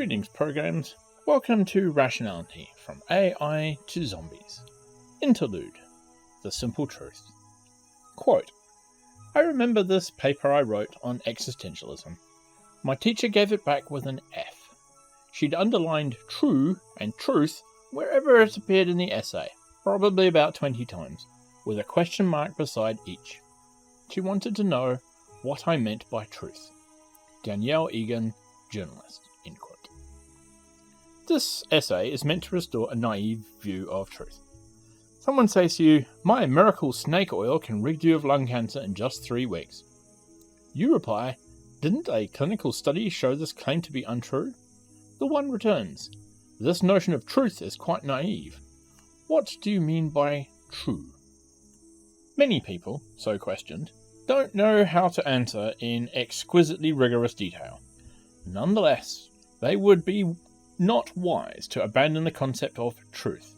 Greetings, programs. Welcome to Rationality, from AI to Zombies. Interlude, the simple truth. Quote, I remember this paper I wrote on existentialism. My teacher gave it back with an F. She'd underlined true and truth wherever it appeared in the essay, probably about 20 times, with a question mark beside each. She wanted to know what I meant by truth. Danielle Egan, journalist. End quote. This essay is meant to restore a naive view of truth. Someone says to you, my miracle snake oil can rid you of lung cancer in just 3 weeks. You reply, didn't a clinical study show this claim to be untrue? The one returns, this notion of truth is quite naive. What do you mean by true? Many people, so questioned, don't know how to answer in exquisitely rigorous detail. Nonetheless, they would be not wise to abandon the concept of truth.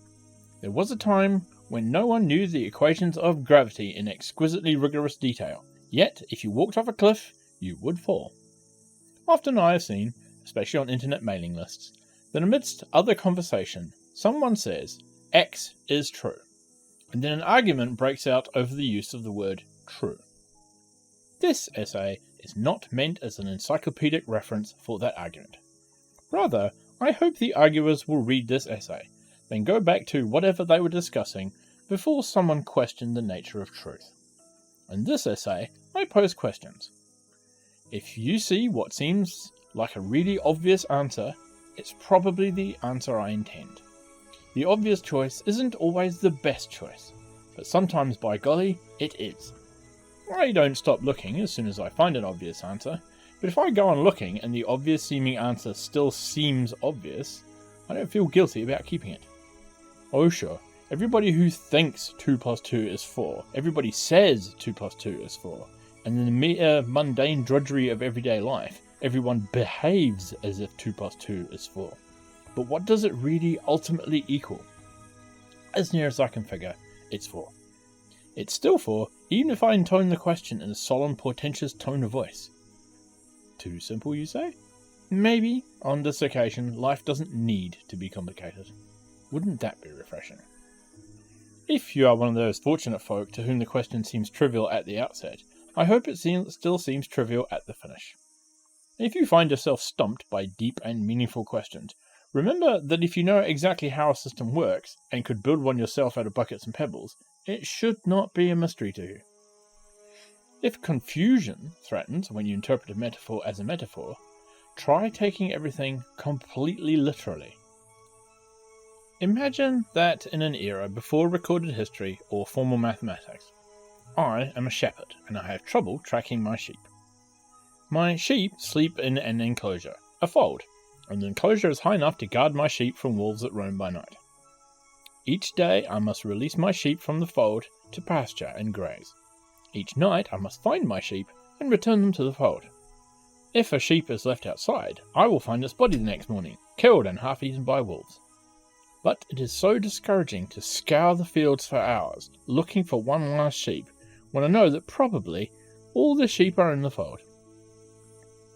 There was a time when no one knew the equations of gravity in exquisitely rigorous detail, yet if you walked off a cliff, you would fall. Often I have seen, especially on internet mailing lists, that amidst other conversation, someone says, X is true, and then an argument breaks out over the use of the word true. This essay is not meant as an encyclopedic reference for that argument. Rather, I hope the arguers will read this essay, then go back to whatever they were discussing before someone questioned the nature of truth. In this essay, I pose questions. If you see what seems like a really obvious answer, it's probably the answer I intend. The obvious choice isn't always the best choice, but sometimes, by golly, it is. I don't stop looking as soon as I find an obvious answer, but if I go on looking and the obvious seeming answer still seems obvious, I don't feel guilty about keeping it. Oh sure, everybody who thinks 2 plus 2 is 4, everybody says 2 plus 2 is 4, and in the mere mundane drudgery of everyday life, everyone behaves as if 2 plus 2 is 4. But what does it really ultimately equal? As near as I can figure, it's 4. It's still 4, even if I intone the question in a solemn, portentous tone of voice. Too simple, you say? Maybe, on this occasion, life doesn't need to be complicated. Wouldn't that be refreshing? If you are one of those fortunate folk to whom the question seems trivial at the outset, I hope it still seems trivial at the finish. If you find yourself stumped by deep and meaningful questions, remember that if you know exactly how a system works, and could build one yourself out of buckets and pebbles, it should not be a mystery to you. If confusion threatens when you interpret a metaphor as a metaphor, try taking everything completely literally. Imagine that in an era before recorded history or formal mathematics, I am a shepherd and I have trouble tracking my sheep. My sheep sleep in an enclosure, a fold, and the enclosure is high enough to guard my sheep from wolves that roam by night. Each day I must release my sheep from the fold to pasture and graze. Each night I must find my sheep and return them to the fold. If a sheep is left outside, I will find its body the next morning, killed and half eaten by wolves. But it is so discouraging to scour the fields for hours, looking for one last sheep, when I know that probably all the sheep are in the fold.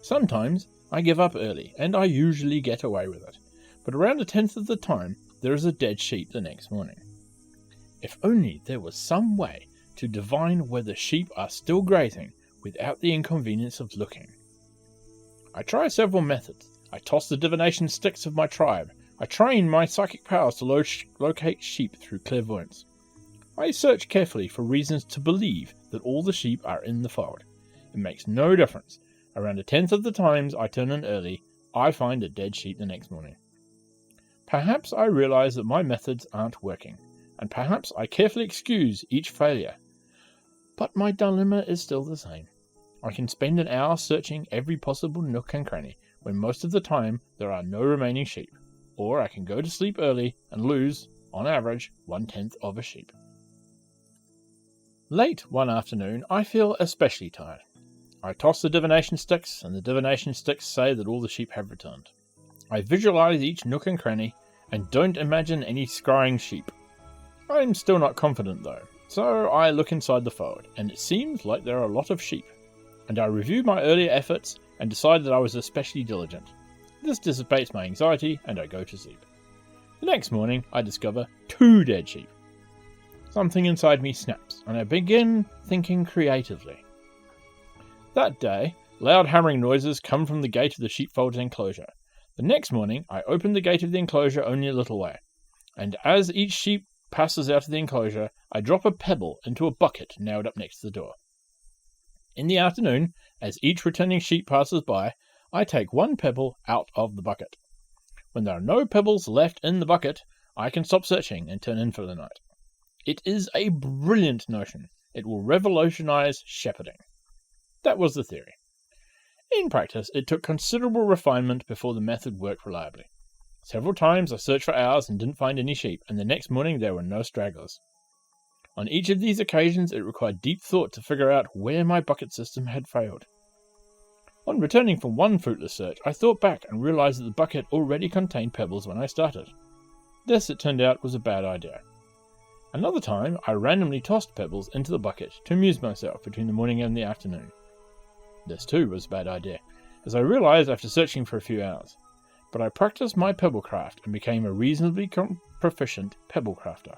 Sometimes I give up early, and I usually get away with it, but around a tenth of the time there is a dead sheep the next morning. If only there was some way to divine whether sheep are still grazing without the inconvenience of looking. I try several methods. I toss the divination sticks of my tribe. I train my psychic powers to locate sheep through clairvoyance. I search carefully for reasons to believe that all the sheep are in the fold. It makes no difference. Around a tenth of the times I turn in early, I find a dead sheep the next morning. Perhaps I realize that my methods aren't working, and perhaps I carefully excuse each failure. But my dilemma is still the same. I can spend an hour searching every possible nook and cranny, when most of the time there are no remaining sheep, or I can go to sleep early and lose, on average, 1/10 of a sheep. Late one afternoon, I feel especially tired. I toss the divination sticks, and the divination sticks say that all the sheep have returned. I visualize each nook and cranny, and don't imagine any scrying sheep. I'm still not confident though, so I look inside the fold, and it seems like there are a lot of sheep, and I review my earlier efforts and decide that I was especially diligent. This dissipates my anxiety and I go to sleep. The next morning I discover 2 dead sheep. Something inside me snaps and I begin thinking creatively. That day, loud hammering noises come from the gate of the sheepfold's enclosure. The next morning I open the gate of the enclosure only a little way, and as each sheep passes out of the enclosure, I drop a pebble into a bucket nailed up next to the door. In the afternoon, as each returning sheep passes by, I take 1 pebble out of the bucket. When there are no pebbles left in the bucket, I can stop searching and turn in for the night. It is a brilliant notion. It will revolutionize shepherding. That was the theory. In practice, it took considerable refinement before the method worked reliably. Several times I searched for hours and didn't find any sheep, and the next morning there were no stragglers. On each of these occasions, it required deep thought to figure out where my bucket system had failed. On returning from one fruitless search, I thought back and realized that the bucket already contained pebbles when I started. This, it turned out, was a bad idea. Another time, I randomly tossed pebbles into the bucket to amuse myself between the morning and the afternoon. This too was a bad idea, as I realized after searching for a few hours. But I practiced my pebble craft and became a reasonably proficient pebble crafter.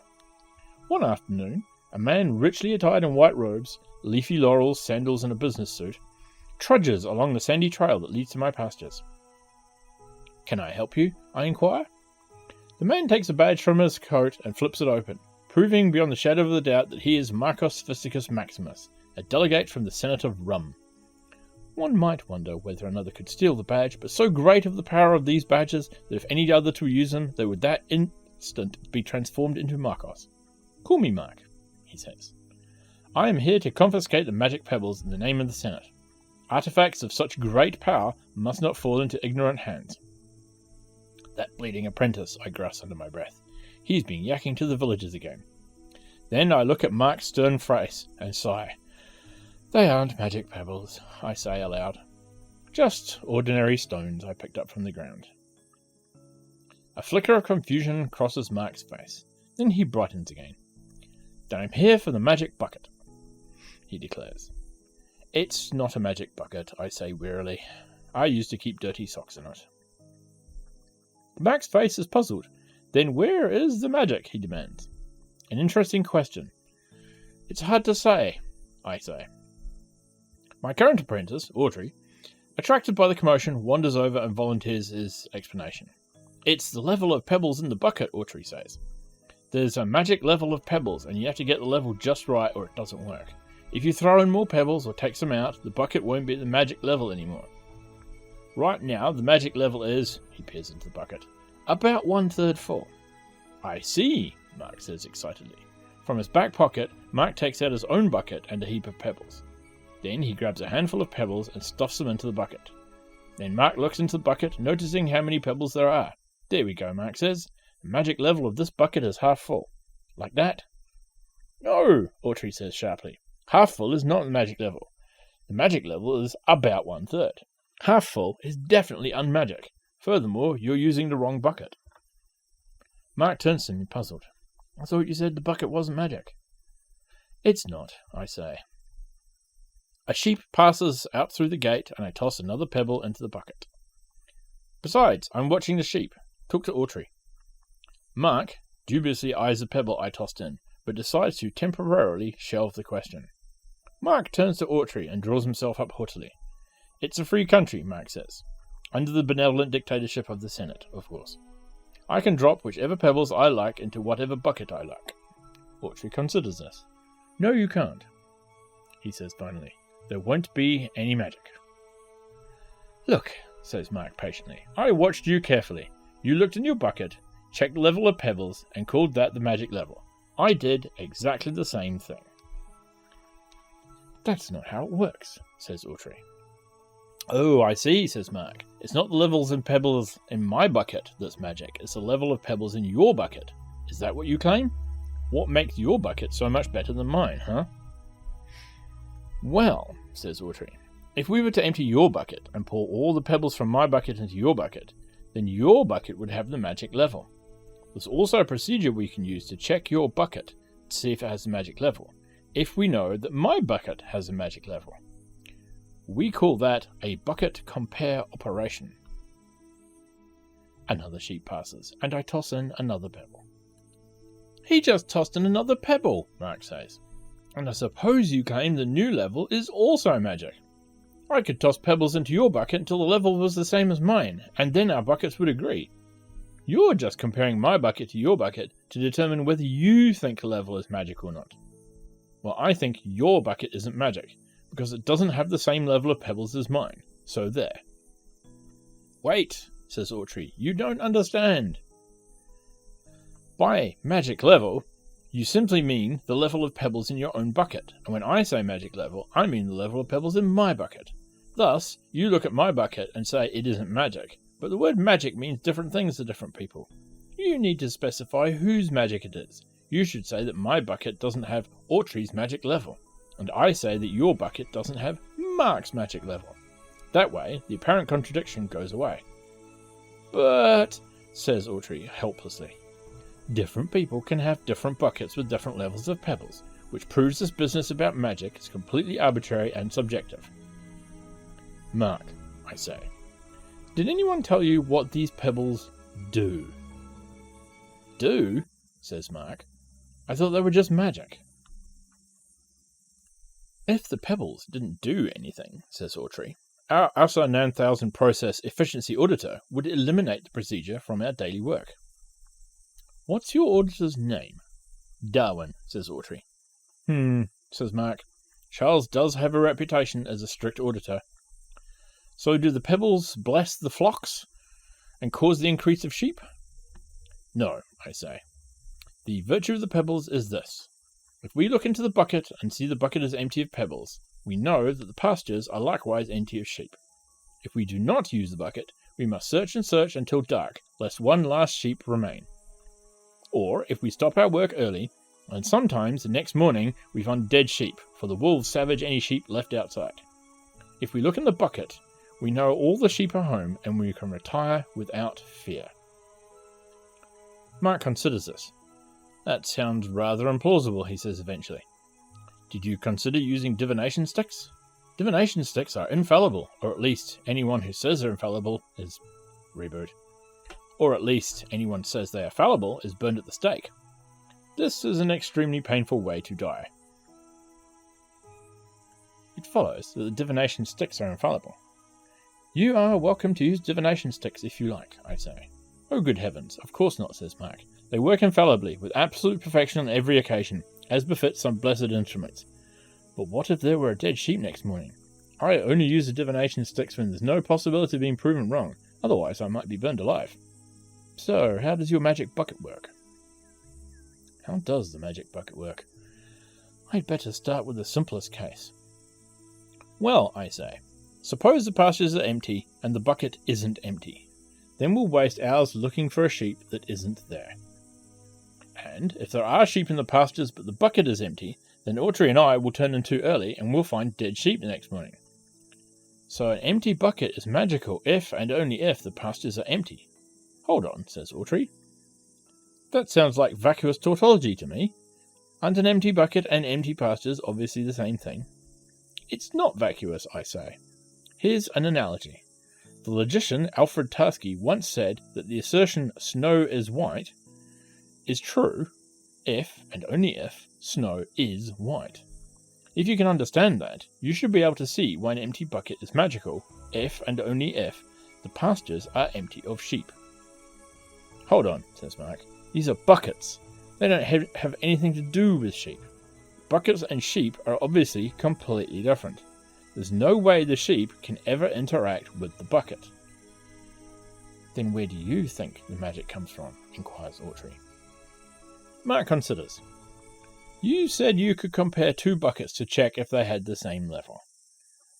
One afternoon, a man richly attired in white robes, leafy laurels, sandals, and a business suit, trudges along the sandy trail that leads to my pastures. "Can I help you?" I inquire. The man takes a badge from his coat and flips it open, proving beyond the shadow of a doubt that he is Marcus Fisticus Maximus, a delegate from the Senate of Rum. One might wonder whether another could steal the badge, but so great of the power of these badges that if any other to use them, they would that instant be transformed into Marcos. "Call me Mark," he says. "I am here to confiscate the magic pebbles in the name of the Senate. Artifacts of such great power must not fall into ignorant hands." "That bleeding apprentice," I gruss under my breath. "He's been yakking to the villagers again." Then I look at Mark's stern face and sigh. "They aren't magic pebbles," I say aloud. "Just ordinary stones I picked up from the ground." A flicker of confusion crosses Mark's face. Then he brightens again. "Then I'm here for the magic bucket," he declares. "It's not a magic bucket," I say wearily. "I used to keep dirty socks in it." Mark's face is puzzled. "Then where is the magic?" he demands. An interesting question. "It's hard to say," I say. My current apprentice, Audrey, attracted by the commotion, wanders over and volunteers his explanation. "It's the level of pebbles in the bucket," Audrey says. "There's a magic level of pebbles, and you have to get the level just right or it doesn't work. If you throw in more pebbles or take some out, the bucket won't be at the magic level anymore. Right now, the magic level is," he peers into the bucket, "about 1/3 full." "I see," Mark says excitedly. From his back pocket, Mark takes out his own bucket and a heap of pebbles. Then he grabs a handful of pebbles and stuffs them into the bucket. Then Mark looks into the bucket, noticing how many pebbles there are. "There we go," Mark says. "The magic level of this bucket is half full." "Like that?" "No," Audrey says sharply. "Half full is not the magic level. The magic level is about 1/3. Half full is definitely unmagic. Furthermore, you're using the wrong bucket." Mark turns to me puzzled. "I thought you said the bucket wasn't magic." "It's not," I say. A sheep passes out through the gate, and I toss another pebble into the bucket. "Besides, I'm watching the sheep. Talk to Audrey." Mark dubiously eyes the pebble I tossed in, but decides to temporarily shelve the question. Mark turns to Audrey and draws himself up haughtily. "It's a free country," Mark says. "Under the benevolent dictatorship of the Senate, of course. I can drop whichever pebbles I like into whatever bucket I like." Audrey considers this. "No, you can't," he says finally. "There won't be any magic." "Look," says Mark patiently, "I watched you carefully. You looked in your bucket, checked the level of pebbles, and called that the magic level. I did exactly the same thing." "That's not how it works," says Audrey. "Oh, I see," says Mark. "It's not the levels of pebbles in my bucket that's magic, it's the level of pebbles in your bucket. Is that what you claim? What makes your bucket so much better than mine, huh?" "Well," says Audrey, "if we were to empty your bucket and pour all the pebbles from my bucket into your bucket, then your bucket would have the magic level. There's also a procedure we can use to check your bucket to see if it has the magic level, if we know that my bucket has a magic level. We call that a bucket compare operation." Another sheep passes, and I toss in another pebble. He just tossed in another pebble, Mark says. And I suppose you claim the new level is also magic. I could toss pebbles into your bucket until the level was the same as mine, and then our buckets would agree. You're just comparing my bucket to your bucket to determine whether you think a level is magic or not. Well, I think your bucket isn't magic, because it doesn't have the same level of pebbles as mine, so there. Wait, says Autry, you don't understand. By magic level, you simply mean the level of pebbles in your own bucket, and when I say magic level, I mean the level of pebbles in my bucket. Thus, you look at my bucket and say it isn't magic, but the word magic means different things to different people. You need to specify whose magic it is. You should say that my bucket doesn't have Autry's magic level, and I say that your bucket doesn't have Mark's magic level. That way, the apparent contradiction goes away. But, says Autry helplessly, different people can have different buckets with different levels of pebbles, which proves this business about magic is completely arbitrary and subjective. Mark, I say, did anyone tell you what these pebbles do? Do? Says Mark. I thought they were just magic. If the pebbles didn't do anything, says Autry, our ISO 9000 process efficiency auditor would eliminate the procedure from our daily work. What's your auditor's name? Darwin, says Autry. Says Mark. Charles does have a reputation as a strict auditor. So do the pebbles bless the flocks and cause the increase of sheep? No, I say. The virtue of the pebbles is this. If we look into the bucket and see the bucket is empty of pebbles, we know that the pastures are likewise empty of sheep. If we do not use the bucket, we must search and search until dark, lest one last sheep remain. Or, if we stop our work early, and sometimes the next morning we find dead sheep, for the wolves savage any sheep left outside. If we look in the bucket, we know all the sheep are home, and we can retire without fear. Mark considers this. That sounds rather implausible, he says eventually. Did you consider using divination sticks? Divination sticks are infallible, or at least anyone who says they're infallible is... Reboot. Or at least anyone says they are fallible is burned at the stake. This is an extremely painful way to die. It follows that the divination sticks are infallible. You are welcome to use divination sticks if you like, I say. Oh good heavens, of course not, says Mark. They work infallibly, with absolute perfection on every occasion, as befits some blessed instruments. But what if there were a dead sheep next morning? I only use the divination sticks when there's no possibility of being proven wrong, otherwise I might be burned alive. So, how does your magic bucket work? How does the magic bucket work? I'd better start with the simplest case. Well, I say, suppose the pastures are empty and the bucket isn't empty. Then we'll waste hours looking for a sheep that isn't there. And if there are sheep in the pastures but the bucket is empty, then Autry and I will turn in too early and we'll find dead sheep the next morning. So an empty bucket is magical if and only if the pastures are empty. Hold on, says Autry. That sounds like vacuous tautology to me. Aren't an empty bucket and empty pastures obviously the same thing? It's not vacuous, I say. Here's an analogy. The logician Alfred Tarski once said that the assertion snow is white is true if, and only if, snow is white. If you can understand that, you should be able to see why an empty bucket is magical if, and only if, the pastures are empty of sheep. Hold on, says Mark. These are buckets. They don't have anything to do with sheep. Buckets and sheep are obviously completely different. There's no way the sheep can ever interact with the bucket. Then where do you think the magic comes from? Inquires Autry. Mark considers. You said you could compare two buckets to check if they had the same level.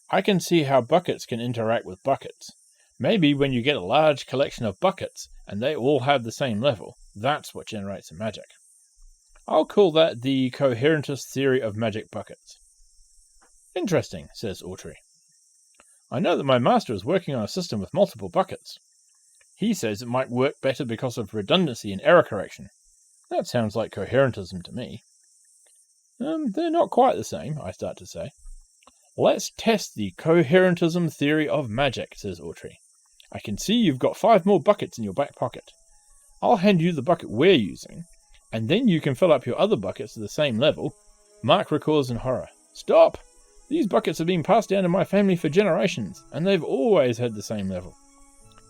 I can see how buckets can interact with buckets. Maybe when you get a large collection of buckets and they all have the same level, that's what generates the magic. I'll call that the coherentist theory of magic buckets. Interesting, says Autry. I know that my master is working on a system with multiple buckets. He says it might work better because of redundancy and error correction. That sounds like coherentism to me. They're not quite the same, I start to say. Let's test the coherentism theory of magic, says Autry. I can see you've got 5 more buckets in your back pocket. I'll hand you the bucket we're using, and then you can fill up your other buckets to the same level. Mark recoils in horror. Stop! These buckets have been passed down in my family for generations, and they've always had the same level.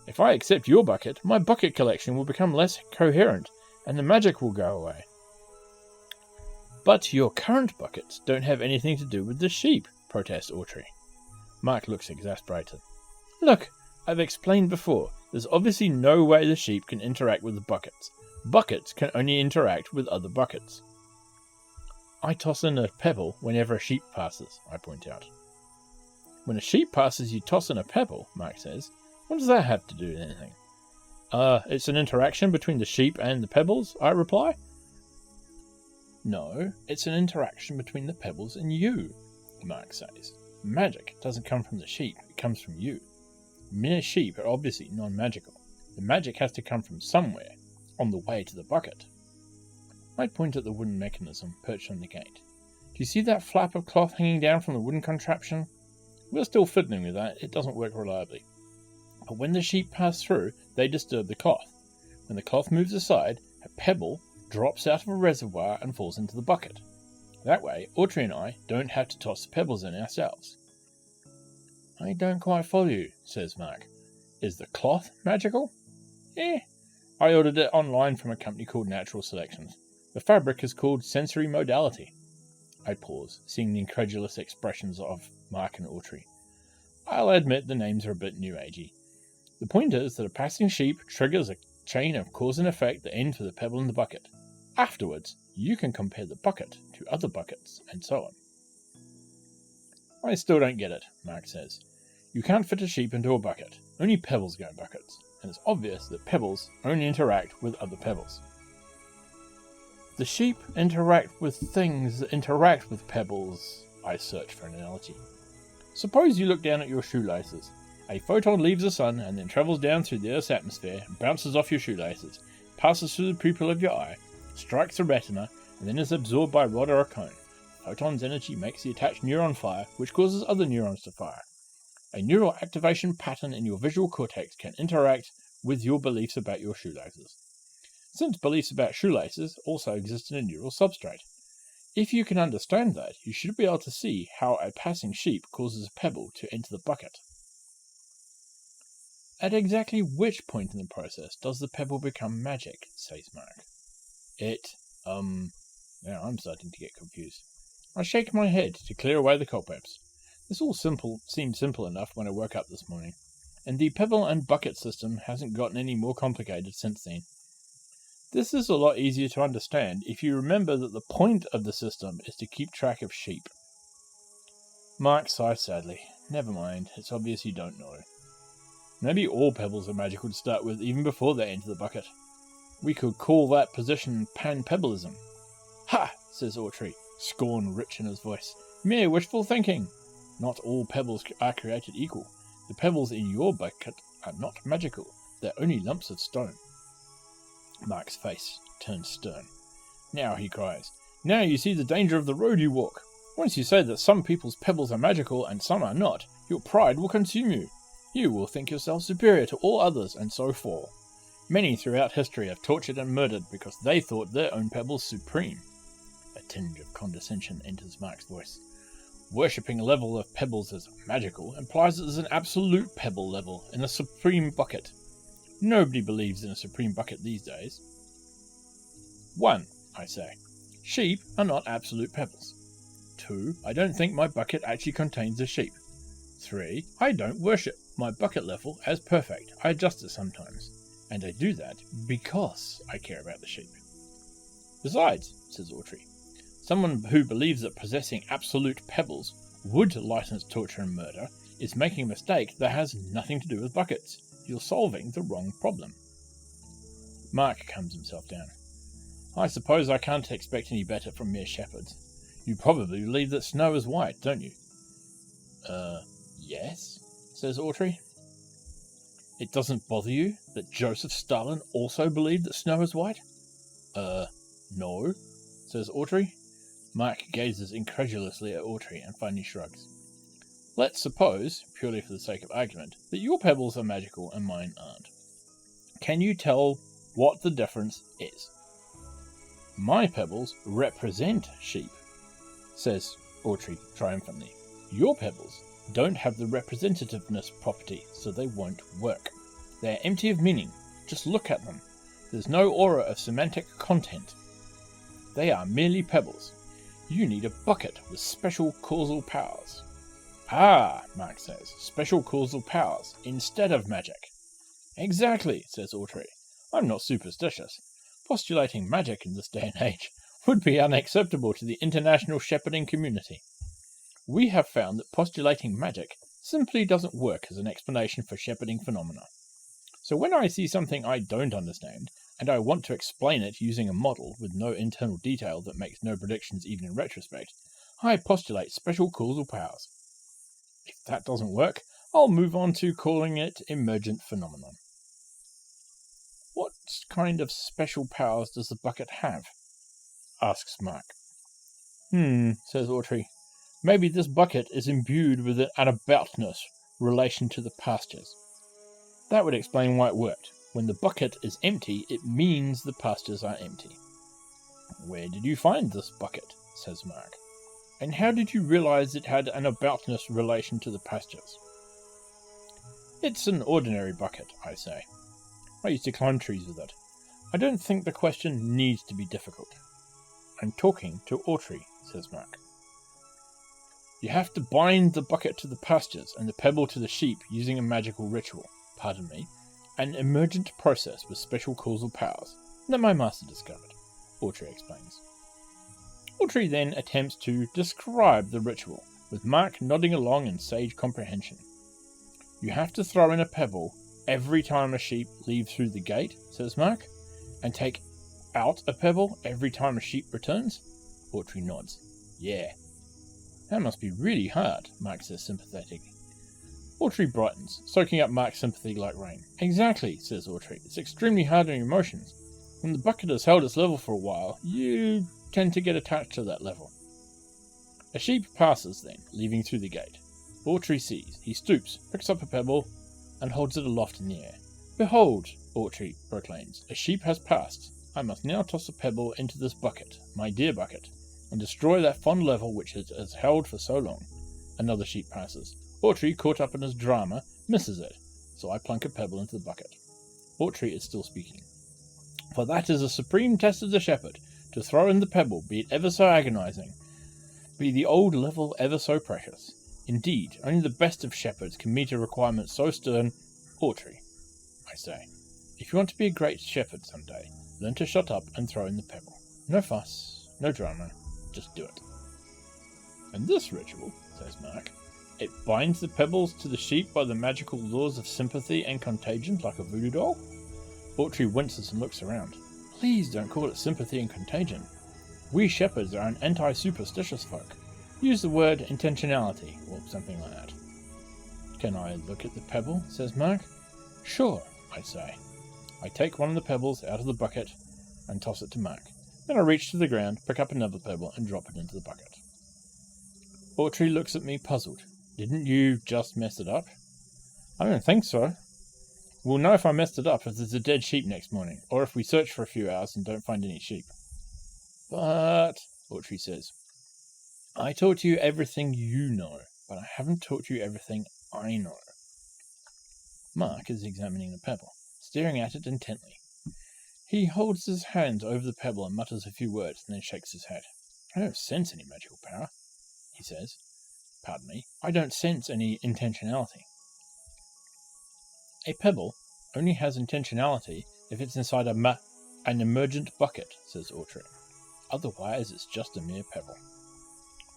If I accept your bucket, my bucket collection will become less coherent, and the magic will go away. But your current buckets don't have anything to do with the sheep, protests Autry. Mark looks exasperated. Look, I've explained before, there's obviously no way the sheep can interact with the buckets. Buckets can only interact with other buckets. I toss in a pebble whenever a sheep passes, I point out. When a sheep passes, you toss in a pebble, Mark says. What does that have to do with anything? It's an interaction between the sheep and the pebbles, I reply. No, it's an interaction between the pebbles and you, Mark says. Magic doesn't come from the sheep, it comes from you. Mere sheep are obviously non-magical. The magic has to come from somewhere, on the way to the bucket. I point at the wooden mechanism perched on the gate. Do you see that flap of cloth hanging down from the wooden contraption? We're still fiddling with that, it doesn't work reliably. But when the sheep pass through, they disturb the cloth. When the cloth moves aside, a pebble drops out of a reservoir and falls into the bucket. That way, Autry and I don't have to toss the pebbles in ourselves. I don't quite follow you, says Mark. Is the cloth magical? I ordered it online from a company called Natural Selections. The fabric is called Sensory Modality. I pause, seeing the incredulous expressions of Mark and Autry. I'll admit the names are a bit new agey. The point is that a passing sheep triggers a chain of cause and effect that ends with a pebble in the bucket. Afterwards, you can compare the bucket to other buckets, and so on. I still don't get it, Mark says. You can't fit a sheep into a bucket. Only pebbles go in buckets, and it's obvious that pebbles only interact with other pebbles. The sheep interact with things that interact with pebbles. I search for an analogy. Suppose you look down at your shoelaces. A photon leaves the sun and then travels down through the Earth's atmosphere and bounces off your shoelaces, passes through the pupil of your eye, strikes the retina, and then is absorbed by a rod or a cone. The photon's energy makes the attached neuron fire, which causes other neurons to fire. A neural activation pattern in your visual cortex can interact with your beliefs about your shoelaces. Since beliefs about shoelaces also exist in a neural substrate. If you can understand that, you should be able to see how a passing sheep causes a pebble to enter the bucket. At exactly which point in the process does the pebble become magic, says Mark. Now I'm starting to get confused. I shake my head to clear away the cobwebs. This all seemed simple enough when I woke up this morning, and the pebble and bucket system hasn't gotten any more complicated since then. This is a lot easier to understand if you remember that the point of the system is to keep track of sheep. Mark sighs sadly. Never mind, it's obvious you don't know. Maybe all pebbles are magical to start with, even before they enter the bucket. We could call that position pan-pebbleism. Ha! Says Autry, scorn rich in his voice. Mere wishful thinking. Not all pebbles are created equal. The pebbles in your bucket are not magical. They're only lumps of stone. Mark's face turns stern. Now, he cries, now you see the danger of the road you walk. Once you say that some people's pebbles are magical and some are not, your pride will consume you. You will think yourself superior to all others and so fall. Many throughout history have tortured and murdered because they thought their own pebbles supreme. A tinge of condescension enters Mark's voice. Worshipping a level of pebbles as magical implies that there's an absolute pebble level in a supreme bucket. Nobody believes in a supreme bucket these days. 1, I say. Sheep are not absolute pebbles. 2, I don't think my bucket actually contains a sheep. 3, I don't worship my bucket level as perfect. I adjust it sometimes. And I do that because I care about the sheep. Besides, says Autry, someone who believes that possessing absolute pebbles would license torture and murder is making a mistake that has nothing to do with buckets. You're solving the wrong problem. Mark calms himself down. I suppose I can't expect any better from mere shepherds. You probably believe that snow is white, don't you? Yes, says Autry. It doesn't bother you that Joseph Stalin also believed that snow is white? No, says Autry. Mark gazes incredulously at Autry and finally shrugs. Let's suppose, purely for the sake of argument, that your pebbles are magical and mine aren't. Can you tell what the difference is? My pebbles represent sheep, says Autry triumphantly. Your pebbles don't have the representativeness property, so they won't work. They're empty of meaning. Just look at them. There's no aura of semantic content. They are merely pebbles. You need a bucket with special causal powers. Ah, Mark says, special causal powers instead of magic. Exactly, says Autry. I'm not superstitious. Postulating magic in this day and age would be unacceptable to the international shepherding community. We have found that postulating magic simply doesn't work as an explanation for shepherding phenomena. So when I see something I don't understand, and I want to explain it using a model with no internal detail that makes no predictions even in retrospect, I postulate special causal powers. If that doesn't work, I'll move on to calling it emergent phenomenon. What kind of special powers does the bucket have? Asks Mark. Says Autry. Maybe this bucket is imbued with an aboutness relation to the pastures. That would explain why it worked. When the bucket is empty, it means the pastures are empty. Where did you find this bucket? Says Mark. And how did you realize it had an aboutness relation to the pastures? It's an ordinary bucket, I say. I used to climb trees with it. I don't think the question needs to be difficult. I'm talking to Autry, says Mark. You have to bind the bucket to the pastures and the pebble to the sheep using a magical ritual. Pardon me. An emergent process with special causal powers that my master discovered, Autry explains. Autry then attempts to describe the ritual, with Mark nodding along in sage comprehension. You have to throw in a pebble every time a sheep leaves through the gate, says Mark, and take out a pebble every time a sheep returns? Autry nods. Yeah. That must be really hard, Mark says sympathetically. Autry brightens, soaking up Mark's sympathy like rain. Exactly, says Autry. It's extremely hard on your emotions. When the bucket has held its level for a while, you tend to get attached to that level. A sheep passes then, leaving through the gate. Autry sees. He stoops, picks up a pebble, and holds it aloft in the air. Behold, Autry proclaims, a sheep has passed. I must now toss a pebble into this bucket, my dear bucket, and destroy that fond level which it has held for so long. Another sheep passes. Autry, caught up in his drama, misses it, so I plunk a pebble into the bucket. Autry is still speaking. For that is a supreme test of the shepherd, to throw in the pebble, be it ever so agonizing, be the old level ever so precious. Indeed, only the best of shepherds can meet a requirement so stern. Autry, I say, if you want to be a great shepherd someday, learn to shut up and throw in the pebble. No fuss, no drama, just do it. And this ritual, says Mark, it binds the pebbles to the sheep by the magical laws of sympathy and contagion like a voodoo doll? Autry winces and looks around. Please don't call it sympathy and contagion. We shepherds are an anti-superstitious folk. Use the word intentionality, or something like that. Can I look at the pebble? Says Mark. Sure, I say. I take one of the pebbles out of the bucket and toss it to Mark. Then I reach to the ground, pick up another pebble and drop it into the bucket. Autry looks at me puzzled. Didn't you just mess it up? I don't think so. We'll know if I messed it up if there's a dead sheep next morning, or if we search for a few hours and don't find any sheep. But, Autry says, I taught you everything you know, but I haven't taught you everything I know. Mark is examining the pebble, staring at it intently. He holds his hands over the pebble and mutters a few words, and then shakes his head. I don't sense any magical power, he says. Pardon me, I don't sense any intentionality. A pebble only has intentionality if it's inside an emergent bucket, says Autry. Otherwise, it's just a mere pebble.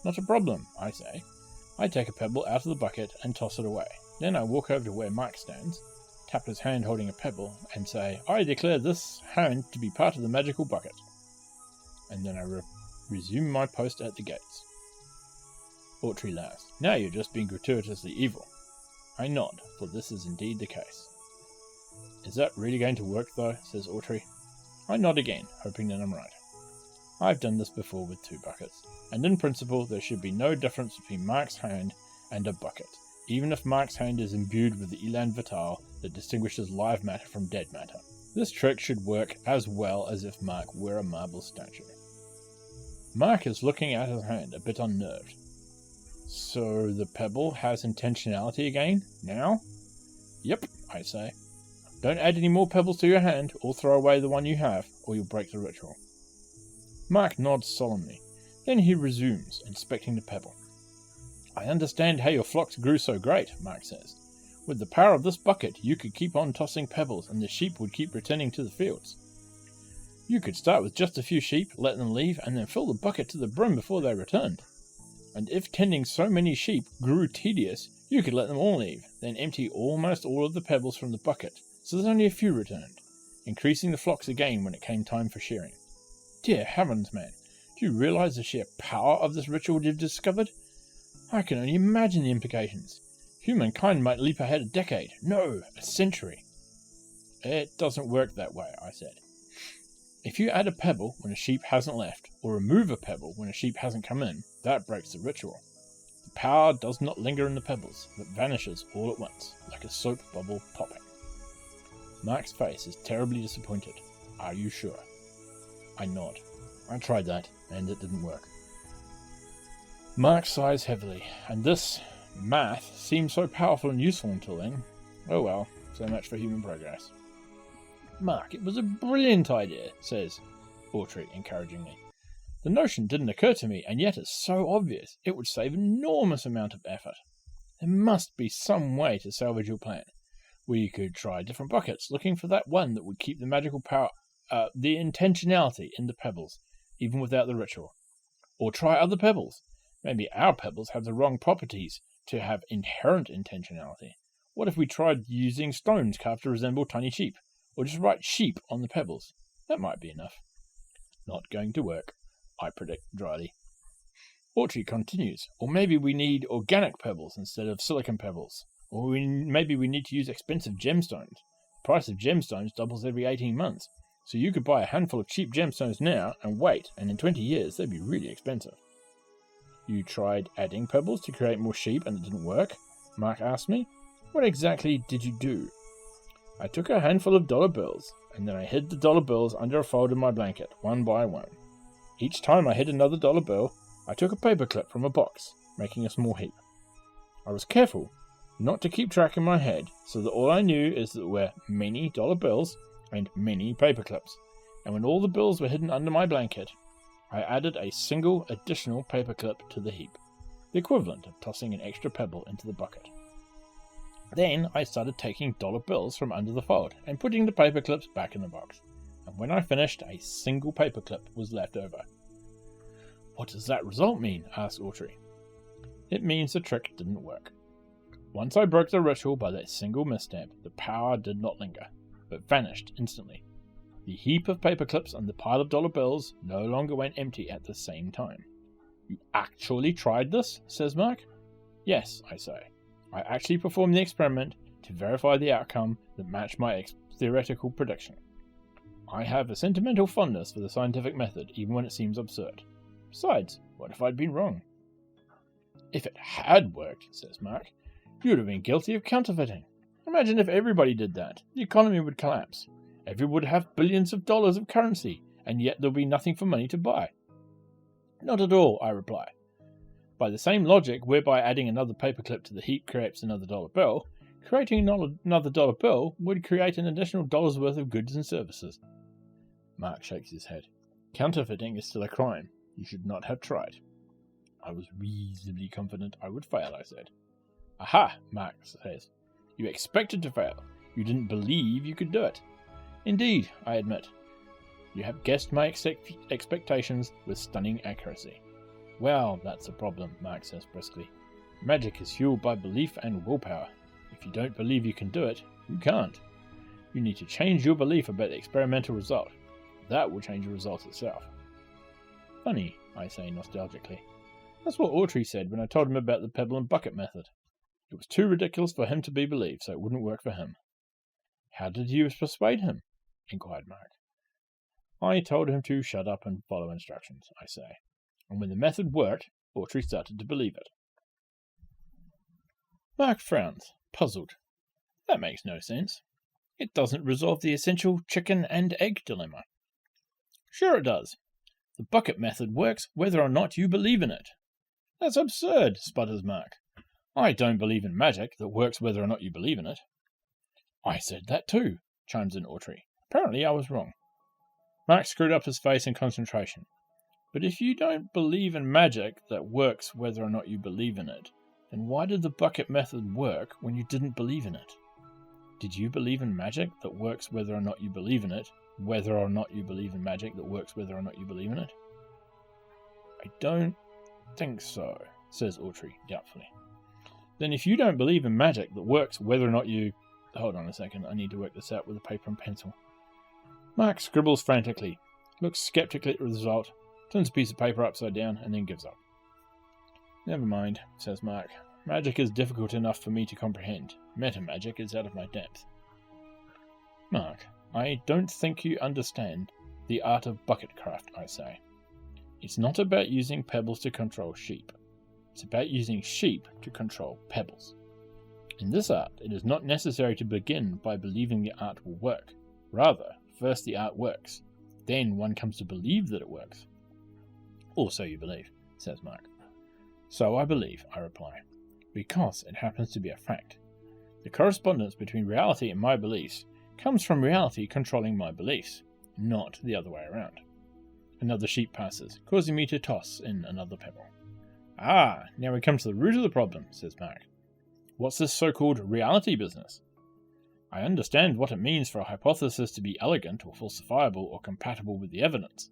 Not a problem, I say. I take a pebble out of the bucket and toss it away. Then I walk over to where Mike stands, tap his hand holding a pebble, and say, I declare this hand to be part of the magical bucket. And then I resume my post at the gates. Autry laughs. Now you're just being gratuitously evil. I nod, for this is indeed the case. Is that really going to work, though? Says Autry. I nod again, hoping that I'm right. I've done this before with 2 buckets, and in principle there should be no difference between Mark's hand and a bucket, even if Mark's hand is imbued with the elan vital that distinguishes live matter from dead matter. This trick should work as well as if Mark were a marble statue. Mark is looking at his hand, a bit unnerved. So the pebble has intentionality again, now? Yep, I say. Don't add any more pebbles to your hand, or throw away the one you have, or you'll break the ritual. Mark nods solemnly. Then he resumes, inspecting the pebble. I understand how your flocks grew so great, Mark says. With the power of this bucket, you could keep on tossing pebbles, and the sheep would keep returning to the fields. You could start with just a few sheep, let them leave, and then fill the bucket to the brim before they returned. And if tending so many sheep grew tedious, you could let them all leave, then empty almost all of the pebbles from the bucket, so that only a few returned, increasing the flocks again when it came time for shearing. Dear heavens, man, do you realize the sheer power of this ritual you've discovered? I can only imagine the implications. Humankind might leap ahead a decade, no, a century. It doesn't work that way, I said. If you add a pebble when a sheep hasn't left, or remove a pebble when a sheep hasn't come in, that breaks the ritual. The power does not linger in the pebbles, but vanishes all at once, like a soap bubble popping. Mark's face is terribly disappointed. Are you sure? I nod. I tried that, and it didn't work. Mark sighs heavily, and this math seemed so powerful and useful until then. Oh well, so much for human progress. Mark, it was a brilliant idea, says Autry encouragingly. The notion didn't occur to me, and yet it's so obvious. It would save an enormous amount of effort. There must be some way to salvage your plan. We could try different buckets, looking for that one that would keep the magical power, the intentionality in the pebbles, even without the ritual. Or try other pebbles. Maybe our pebbles have the wrong properties to have inherent intentionality. What if we tried using stones carved to resemble tiny sheep? Or just write sheep on the pebbles? That might be enough. Not going to work, I predict dryly. Autry continues. Or maybe we need organic pebbles instead of silicon pebbles. Or maybe we need to use expensive gemstones. The price of gemstones doubles every 18 months. So you could buy a handful of cheap gemstones now and wait, and in 20 years they'd be really expensive. You tried adding pebbles to create more sheep and it didn't work? Mark asked me. What exactly did you do? I took a handful of dollar bills, and then I hid the dollar bills under a fold in my blanket, one by one. Each time I hid another dollar bill, I took a paperclip from a box, making a small heap. I was careful not to keep track in my head, so that all I knew is that there were many dollar bills and many paperclips, and when all the bills were hidden under my blanket, I added a single additional paperclip to the heap, the equivalent of tossing an extra pebble into the bucket. Then I started taking dollar bills from under the fold and putting the paperclips back in the box, and when I finished, a single paperclip was left over. What does that result mean? Asked Autry. It means the trick didn't work. Once I broke the ritual by that single misstep, the power did not linger, but vanished instantly. The heap of paperclips and the pile of dollar bills no longer went empty at the same time. You actually tried this? Says Mark. Yes, I say. I actually performed the experiment to verify the outcome that matched my theoretical prediction. I have a sentimental fondness for the scientific method, even when it seems absurd. Besides, what if I'd been wrong? If it had worked, says Mark, you'd have been guilty of counterfeiting. Imagine if everybody did that. The economy would collapse. Everyone would have billions of dollars of currency, and yet there'll be nothing for money to buy. Not at all, I reply. By the same logic whereby adding another paperclip to the heap creates another dollar bill, creating another dollar bill would create an additional dollar's worth of goods and services. Mark shakes his head. Counterfeiting is still a crime. You should not have tried. I was reasonably confident I would fail, I said. Aha, Mark says. You expected to fail. You didn't believe you could do it. Indeed, I admit. You have guessed my expectations with stunning accuracy. Well, that's a problem, Mark says briskly. Magic is fueled by belief and willpower. If you don't believe you can do it, you can't. You need to change your belief about the experimental result. That will change the result itself. Funny, I say nostalgically. That's what Autry said when I told him about the pebble and bucket method. It was too ridiculous for him to be believed, so it wouldn't work for him. How did you persuade him? Inquired Mark. I told him to shut up and follow instructions, I say. And when the method worked, Autry started to believe it. Mark frowns, puzzled. That makes no sense. It doesn't resolve the essential chicken and egg dilemma. Sure it does. The bucket method works whether or not you believe in it. That's absurd, sputters Mark. I don't believe in magic that works whether or not you believe in it. I said that too, chimes in Autry. Apparently I was wrong. Mark screwed up his face in concentration. But if you don't believe in magic that works whether or not you believe in it, then why did the bucket method work when you didn't believe in it? Did you believe in magic that works whether or not you believe in it, whether or not you believe in magic that works whether or not you believe in it? I don't think so, says Autry doubtfully. Then if you don't believe in magic that works whether or not you... Hold on a second, I need to work this out with a paper and pencil. Mark scribbles frantically, looks skeptically at the result, turns a piece of paper upside down, and then gives up. Never mind, says Mark. Magic is difficult enough for me to comprehend. Meta-magic is out of my depth. Mark, I don't think you understand the art of bucketcraft, I say. It's not about using pebbles to control sheep. It's about using sheep to control pebbles. In this art, it is not necessary to begin by believing the art will work. Rather, first the art works. Then one comes to believe that it works. Or so you believe, says Mark. So I believe, I reply, because it happens to be a fact. The correspondence between reality and my beliefs comes from reality controlling my beliefs, not the other way around. Another sheep passes, causing me to toss in another pebble. Ah, now we come to the root of the problem, says Mark. What's this so-called reality business? I understand what it means for a hypothesis to be elegant or falsifiable or compatible with the evidence.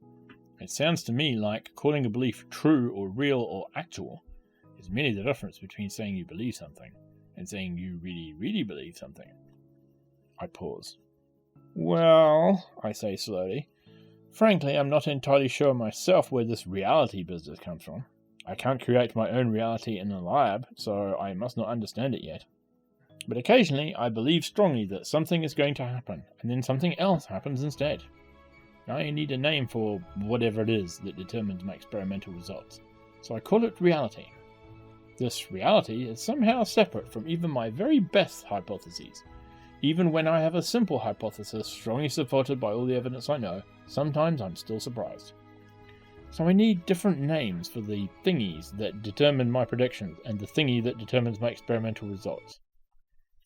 It sounds to me like calling a belief true or real or actual is merely the difference between saying you believe something and saying you really, really believe something. I pause. Well, I say slowly, frankly, I'm not entirely sure myself where this reality business comes from. I can't create my own reality in a lab, so I must not understand it yet. But occasionally I believe strongly that something is going to happen, and then something else happens instead. I need a name for whatever it is that determines my experimental results, so I call it reality. This reality is somehow separate from even my very best hypotheses. Even when I have a simple hypothesis strongly supported by all the evidence I know, sometimes I'm still surprised. So I need different names for the thingies that determine my predictions and the thingy that determines my experimental results.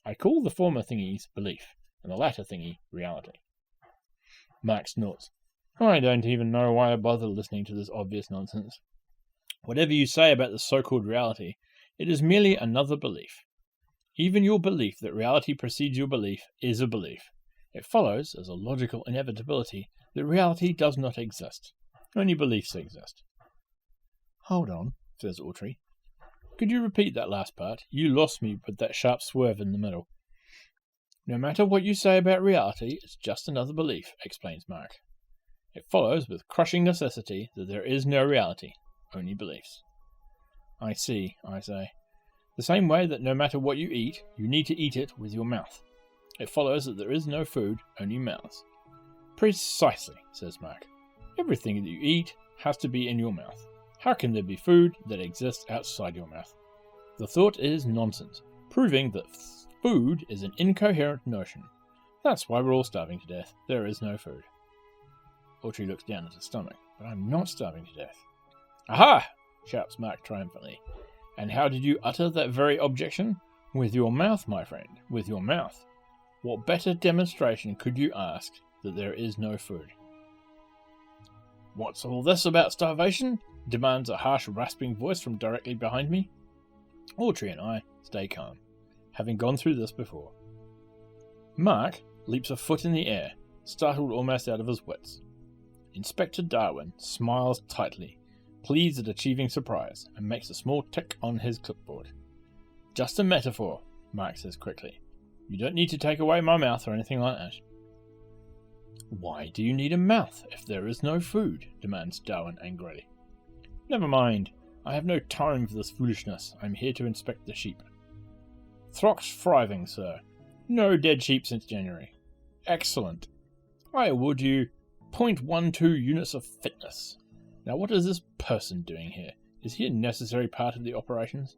I call the former thingies belief, and the latter thingy reality. Mark snorts. I don't even know why I bother listening to this obvious nonsense. Whatever you say about the so-called reality, it is merely another belief. Even your belief that reality precedes your belief is a belief. It follows, as a logical inevitability, that reality does not exist. Only beliefs exist. Hold on, says Autry. Could you repeat that last part? You lost me with that sharp swerve in the middle. No matter what you say about reality, it's just another belief, explains Mark. It follows with crushing necessity that there is no reality, only beliefs. I see, I say. The same way that no matter what you eat, you need to eat it with your mouth. It follows that there is no food, only mouths. Precisely, says Mark. Everything that you eat has to be in your mouth. How can there be food that exists outside your mouth? The thought is nonsense, proving that food is an incoherent notion. That's why we're all starving to death. There is no food. Autry looks down at his stomach, but I'm not starving to death. Aha! Shouts Mark triumphantly. And how did you utter that very objection? With your mouth, my friend, with your mouth. What better demonstration could you ask that there is no food? What's all this about starvation? Demands a harsh, rasping voice from directly behind me. Autry and I stay calm, having gone through this before. Mark leaps a foot in the air, startled almost out of his wits. Inspector Darwin smiles tightly, pleased at achieving surprise, and makes a small tick on his clipboard. Just a metaphor, Mark says quickly. You don't need to take away my mouth or anything like that. Why do you need a mouth if there is no food? Demands Darwin angrily. Never mind. I have no time for this foolishness. I'm here to inspect the sheep. Throck's thriving, sir. No dead sheep since January. Excellent. I award you 0.12 units of fitness. Now what is this person doing here? Is he a necessary part of the operations?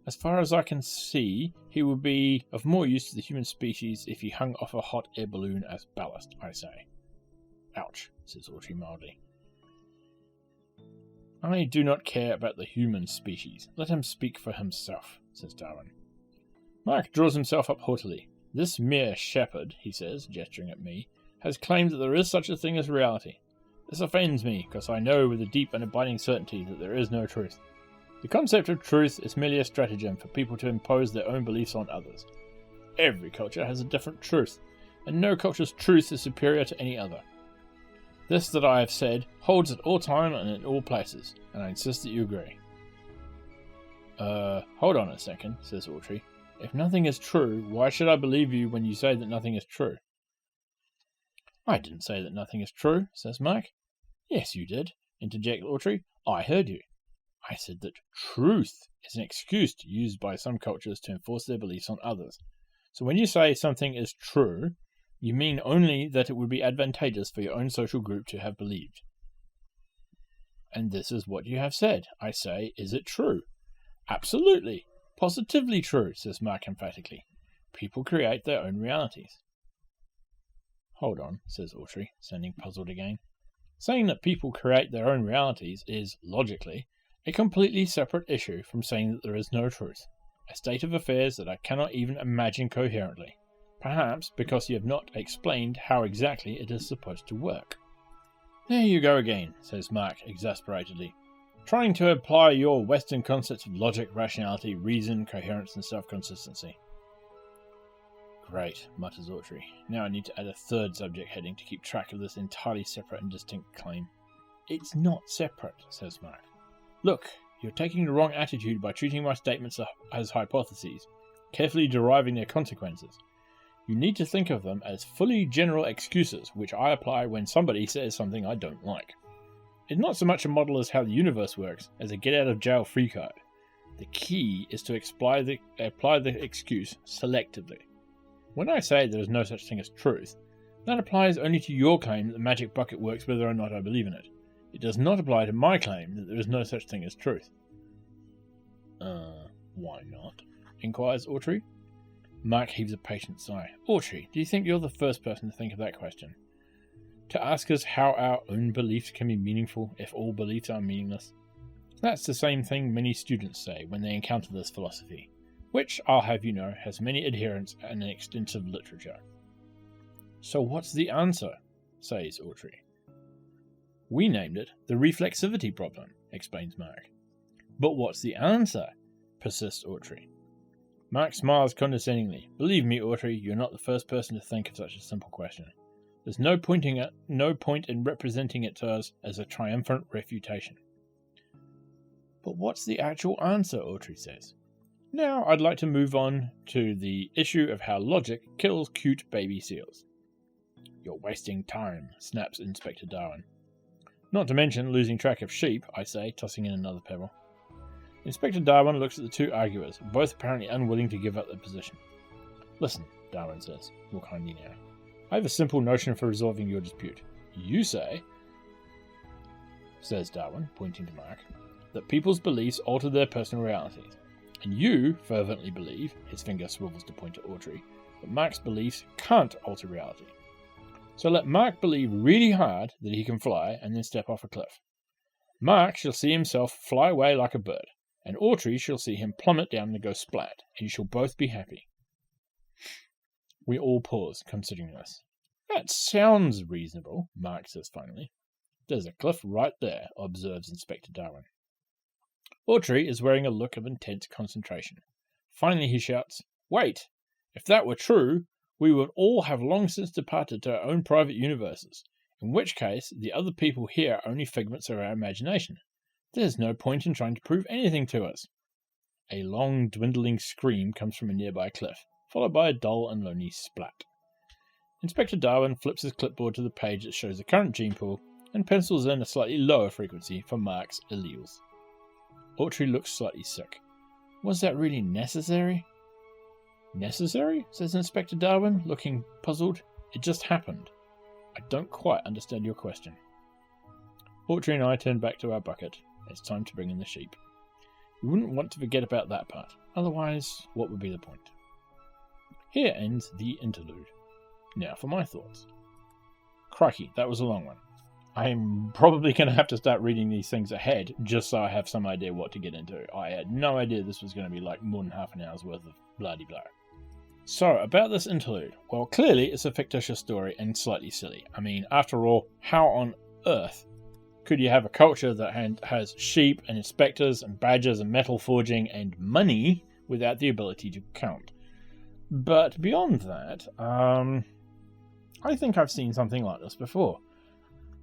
As far as I can see, he would be of more use to the human species if he hung off a hot air balloon as ballast, I say. Ouch, says Autry mildly. I do not care about the human species. Let him speak for himself, says Darwin. Mark draws himself up haughtily. This mere shepherd, he says, gesturing at me, has claimed that there is such a thing as reality. This offends me, because I know with a deep and abiding certainty that there is no truth. The concept of truth is merely a stratagem for people to impose their own beliefs on others. Every culture has a different truth, and no culture's truth is superior to any other. This that I have said holds at all time and in all places, and I insist that you agree. Hold on a second, says Autry. If nothing is true, why should I believe you when you say that nothing is true? I didn't say that nothing is true, says Mark. Yes, you did, interjected Autry. I heard you. I said that truth is an excuse used by some cultures to enforce their beliefs on others. So when you say something is true, you mean only that it would be advantageous for your own social group to have believed. And this is what you have said. I say, is it true? Absolutely. Positively true, says Mark emphatically. People create their own realities. Hold on, says Autry, sounding puzzled again. Saying that people create their own realities is, logically, a completely separate issue from saying that there is no truth, a state of affairs that I cannot even imagine coherently, perhaps because you have not explained how exactly it is supposed to work. There you go again, says Mark exasperatedly, trying to apply your Western concepts of logic, rationality, reason, coherence, and self-consistency. Great, mutters Autry. Now I need to add a third subject heading to keep track of this entirely separate and distinct claim. It's not separate, says Mark. Look, you're taking the wrong attitude by treating my statements as hypotheses, carefully deriving their consequences. You need to think of them as fully general excuses, which I apply when somebody says something I don't like. It's not so much a model as how the universe works, as a get-out-of-jail-free card. The key is to apply the excuse selectively. When I say there is no such thing as truth, that applies only to your claim that the magic bucket works whether or not I believe in it. It does not apply to my claim that there is no such thing as truth. Why not? Inquires Autry. Mark heaves a patient sigh. Autry, do you think you're the first person to think of that question? To ask us how our own beliefs can be meaningful if all beliefs are meaningless? That's the same thing many students say when they encounter this philosophy, which, I'll have you know, has many adherents and an extensive literature. So what's the answer? Says Autry. We named it the reflexivity problem, explains Mark. But what's the answer? Persists Autry. Mark smiles condescendingly. Believe me, Autry, you're not the first person to think of such a simple question. There's no point in representing it to us as a triumphant refutation. But what's the actual answer? Autry says. Now I'd like to move on to the issue of how logic kills cute baby seals. You're wasting time, snaps Inspector Darwin. Not to mention losing track of sheep, I say, tossing in another pebble. Inspector Darwin looks at the two arguers, both apparently unwilling to give up their position. Listen, Darwin says, more kindly now. I have a simple notion for resolving your dispute. You say, says Darwin, pointing to Mark, that people's beliefs alter their personal realities. And you fervently believe, his finger swivels to point at Autry, that Mark's beliefs can't alter reality. So let Mark believe really hard that he can fly and then step off a cliff. Mark shall see himself fly away like a bird, and Autry shall see him plummet down and go splat, and you shall both be happy. We all pause, considering this. That sounds reasonable, Mark says finally. There's a cliff right there, observes Inspector Darwin. Autry is wearing a look of intense concentration. Finally he shouts, Wait! If that were true, we would all have long since departed to our own private universes, in which case the other people here are only figments of our imagination. There's no point in trying to prove anything to us. A long, dwindling scream comes from a nearby cliff, followed by a dull and lonely splat. Inspector Darwin flips his clipboard to the page that shows the current gene pool and pencils in a slightly lower frequency for Mark's alleles. Autry looks slightly sick. Was that really necessary? Necessary? Says Inspector Darwin, looking puzzled. It just happened. I don't quite understand your question. Autry and I turn back to our bucket. It's time to bring in the sheep. You wouldn't want to forget about that part. Otherwise, what would be the point? Here ends the interlude. Now for my thoughts. Crikey, that was a long one. I'm probably going to have to start reading these things ahead just so I have some idea what to get into. I had no idea this was going to be like more than half an hour's worth of blah-de-blah. So, about this interlude. Well, clearly it's a fictitious story and slightly silly. I mean, after all, how on earth could you have a culture that has sheep and inspectors and badgers and metal forging and money without the ability to count? But beyond that, I think I've seen something like this before.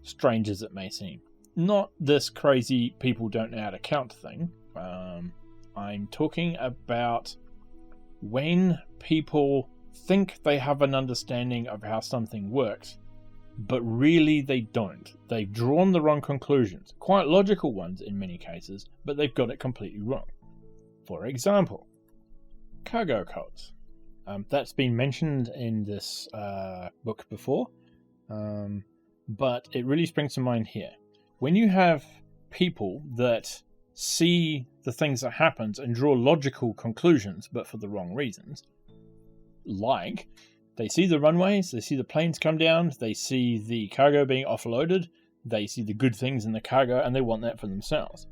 Strange as it may seem. Not this crazy people don't know how to count thing. I'm talking about when people think they have an understanding of how something works, but really they don't. They've drawn the wrong conclusions, quite logical ones in many cases, but they've got it completely wrong. For example, cargo cults. That's been mentioned in this book before, but it really springs to mind here. When you have people that see the things that happen and draw logical conclusions, but for the wrong reasons, like they see the runways, they see the planes come down, they see the cargo being offloaded, they see the good things in the cargo, and they want that for themselves.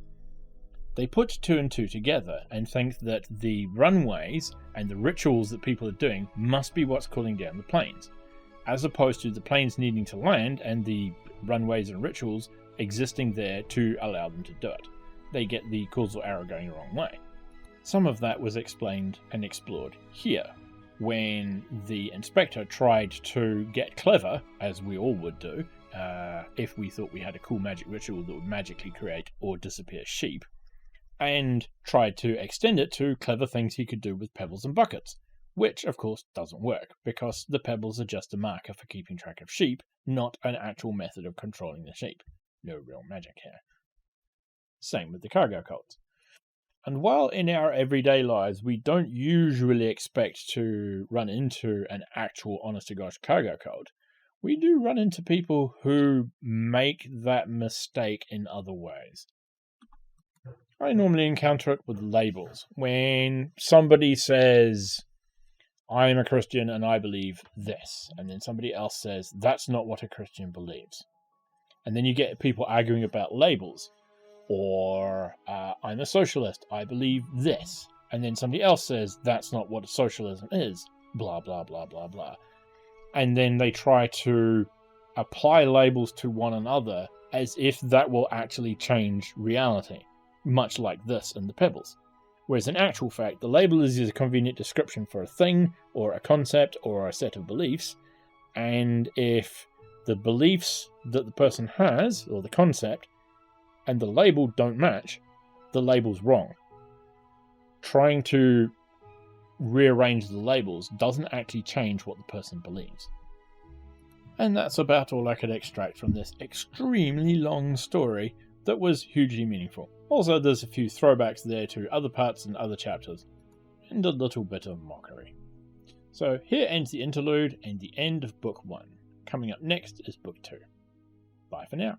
They put two and two together and think that the runways and the rituals that people are doing must be what's cooling down the planes, as opposed to the planes needing to land and the runways and rituals existing there to allow them to do it. They get the causal arrow going the wrong way. Some of that was explained and explored here, when the inspector tried to get clever, as we all would do, if we thought we had a cool magic ritual that would magically create or disappear sheep, and tried to extend it to clever things he could do with pebbles and buckets, which of course doesn't work, because the pebbles are just a marker for keeping track of sheep, not an actual method of controlling the sheep. No real magic here. Same with the cargo cults. And while in our everyday lives we don't usually expect to run into an actual honest-to-gosh cargo cult, we do run into people who make that mistake in other ways. I normally encounter it with labels. When somebody says, I'm a Christian and I believe this, and then somebody else says, that's not what a Christian believes. And then you get people arguing about labels. Or, I'm a socialist, I believe this. And then somebody else says, that's not what socialism is. Blah, blah, blah, blah, blah. And then they try to apply labels to one another as if that will actually change reality. Much like this in the pebbles. Whereas in actual fact, the label is a convenient description for a thing, or a concept, or a set of beliefs. And if the beliefs that the person has, or the concept, and the label don't match, the label's wrong. Trying to rearrange the labels doesn't actually change what the person believes. And that's about all I could extract from this extremely long story that was hugely meaningful. Also, there's a few throwbacks there to other parts and other chapters, and a little bit of mockery. So here ends the interlude and the end of Book 1. Coming up next is Book 2. Bye for now.